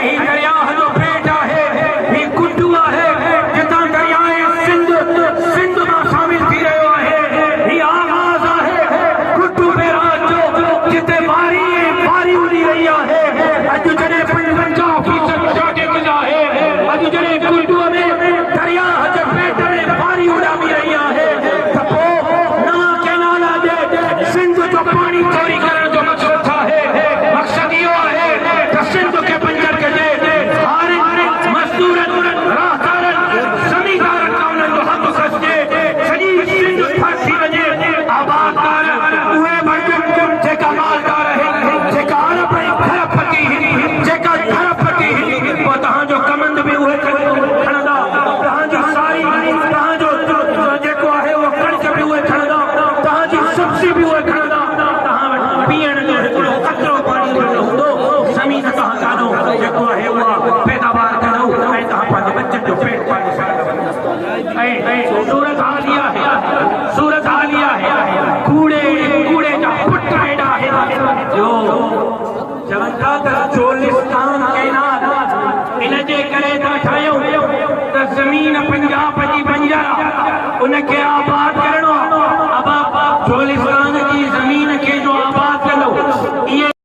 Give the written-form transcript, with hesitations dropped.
ही दरिया जो पेट है ही कुटू है जिता दरियाए सिंध में शामिल थी रहो है ही आगाज है कुटू में रात जो जिते बारी उड़ी रही है अज जने 55% जाके गुजा है अज जने कुटू में दरिया जो पेट में बारी उड़ावी रही है तपो नवा कैनाल दे सिंध जो पानी चोरी करण जो मकसद था है मकसद यो है त सिंध के बंजर कजे हारे मजदूरन राहदारन जमींदारन काउनन जो हक सजे सजी सिंध फासी वजे आबाददार उहे मर्दन जेका मालदार है जेका अरब घर फकी जेका घर फकी वो तहां जो कमंद भी उहे खणदा तहां जी सारी तहां जो जेको आहे वो कणक भी उहे खणदा तहां जी सब्जी भी उहे खणदा तहां पीअण जो हिकिड़ो कतरो पाणी हूंदो ज़मीन तहां कानो जेको आहे उहा पैदावार करो ऐं तहां पंहिंजे बचनि जो पेट पाले सघंदा ऐं सूरत हालिया है कूड़े जा पुट एॾा आहिनि जो चवनि था त चोलिस्तान कैनाल इन जे करे था ठाहियूं त ज़मीन पंजाब जी बंजर उनखे